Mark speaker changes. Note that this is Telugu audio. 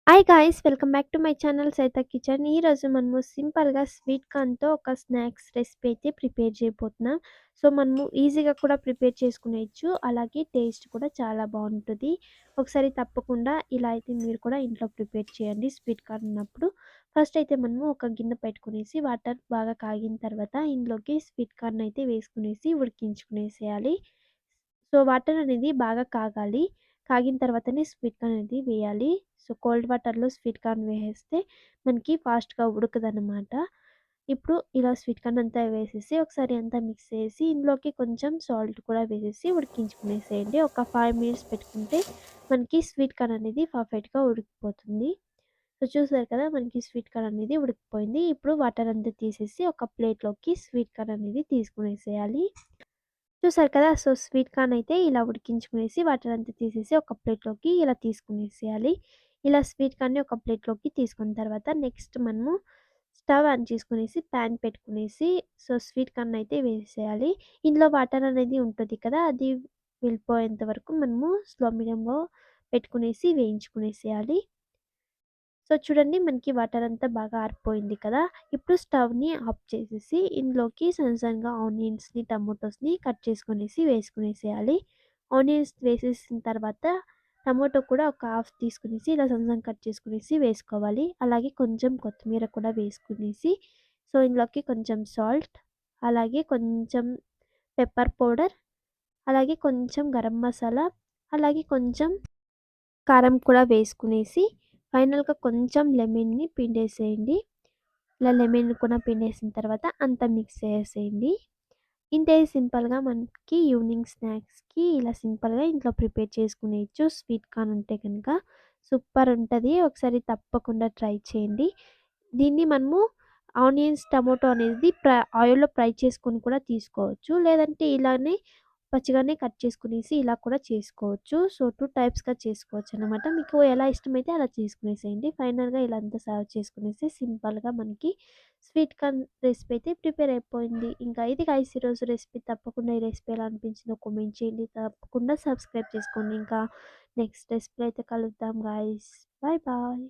Speaker 1: Hi guys! Welcome back to my channel 'Saita kitchen'. ఈరోజు మనము సింపుల్‌గా స్వీట్ కార్న్‌తో ఒక స్నాక్స్ రెసిపీ అయితే ప్రిపేర్ చేయబోతున్నాం. సో, మనము ఈజీగా కూడా ప్రిపేర్ చేసుకునేయచ్చు. అలాగే టేస్ట్ కూడా చాలా బావుంటది. ఒకసారి తప్పకుండా ఇలా అయితే మీరు కూడా ఇంట్లో ప్రిపేర్ చేయండి స్వీట్ కార్న్ ఉన్నప్పుడు. ఫస్ట్ అయితే మనము ఒక గిన్నె పెట్టుకునేసి వాటర్ బాగా కాగిన తర్వాత ఇందులోకి స్వీట్ కార్న్ అయితే వేసుకునేసి ఉడికించుకునేసేయాలి. సో, వాటర్ అనేది బాగా కాగాలి. కాగిన తర్వాతనే స్వీట్ కార్న్ అనేది వేయాలి. సో, కోల్డ్ వాటర్‌లో స్వీట్ కార్న్ వేసేస్తే మనకి ఫాస్ట్‌గా ఉడకదనమాట. ఇప్పుడు ఇలా స్వీట్ కార్న్ అంతా వేసేసి ఒకసారి అంతా మిక్స్ చేసి ఇందులోకి కొంచెం సాల్ట్ కూడా వేసేసి ఉడికించుకునేసేయండి. ఒక 5 మినిట్స్ పెట్టుకుంటే మనకి స్వీట్ కార్న్ అనేది పర్ఫెక్ట్‌గా ఉడికిపోతుంది. సో, చూసారు కదా! మనకి స్వీట్ కార్న్ అనేది ఉడికిపోయింది. ఇప్పుడు వాటర్ అంతా తీసేసి ఒక ప్లేట్‌లోకి స్వీట్ కార్న్ అనేది తీసుకునేసేయాలి. చూసారు కదా! సో, స్వీట్ కార్న్ అయితే ఇలా ఉడికించుకునేసి వాటర్ అంతా తీసేసి ఒక ప్లేట్‌లోకి ఇలా తీసుకునేసేయాలి. ఇలా స్వీట్ కార్న్‌ని ఒక ప్లేట్‌లోకి తీసుకున్న తర్వాత నెక్స్ట్ మనము స్టవ్ ఆన్ చేసుకునేసి పాన్ పెట్టుకునేసి సో, స్వీట్ కార్న్ అయితే వేసేయాలి. ఇందులో వాటర్ అనేది ఉంటది కదా! అది వెళ్ళిపోయేంత వరకు మనము స్లో మీడియంలో పెట్టుకునేసి వేయించుకునేసేయాలి. సో, చూడండి మనకి వాటర్ అంతా బాగా ఆరిపోయింది కదా! ఇప్పుడు స్టవ్‌ని ఆఫ్ చేసేసి ఇందులోకి సన్నగా ఆనియన్స్‌ని, టమాటోస్‌ని కట్ చేసుకొనేసి వేసుకునేసేయాలి. ఆనియన్స్ వేసేసిన తర్వాత టమాటో కూడా ఒక హాఫ్ తీసుకునేసి ఇలా సన్నగా కట్ చేసుకునేసి వేసుకోవాలి. అలాగే కొంచెం కొత్తిమీర కూడా వేసుకునేసి సో, ఇందులోకి కొంచెం సాల్ట్, అలాగే కొంచెం పెప్పర్ పౌడర్, అలాగే కొంచెం గరం మసాలా, అలాగే కొంచెం కారం కూడా వేసుకునేసి ఫైనల్‌గా కొంచెం లెమన్‌ని పిండేసేయండి. ఇలా లెమన్ కూడా పిండేసిన తర్వాత అంతా మిక్స్ చేసేయండి. ఇంతే సింపుల్‌గా మనకి ఈవినింగ్ స్నాక్స్‌కి ఇలా సింపుల్‌గా ఇంట్లో ప్రిపేర్ చేసుకునేయచ్చు. స్వీట్ కార్న్ ఉంటే గనుక సూపర్ ఉంటది. ఒకసారి తప్పకుండా ట్రై చేయండి. దీన్ని మనము ఆనియన్స్, టమాటో అనేది ఆయిల్‌లో ఫ్రై చేసుకొని కూడా తీసుకోవచ్చు. లేదంటే ఇలానే పచ్చిగానే కట్ చేసుకునేసి ఇలా కూడా చేసుకోవచ్చు. సో, 2 టైప్స్‌గా చేసుకోవచ్చనమాట. మీకు ఎలా ఇష్టమైతే అలా చేసుకునేసేయండి. ఫైనల్‌గా ఇలా అంతా సర్వ్ చేసుకునేసి సింపుల్‌గా మనకి స్వీట్ కార్న్ రెసిపీ అయితే ప్రిపేర్ అయిపోయింది. ఇంకా ఇది గైస్ ఈరోజు రెసిపీ. తప్పకుండా ఈ రెసిపీ ఎలా అనిపించిందో కామెంట్ చేయండి. తప్పకుండా సబ్స్క్రైబ్ చేసుకోండి. ఇంకా నెక్స్ట్ రెసిపీలో అయితే కలుద్దాం గైస్. Bye bye.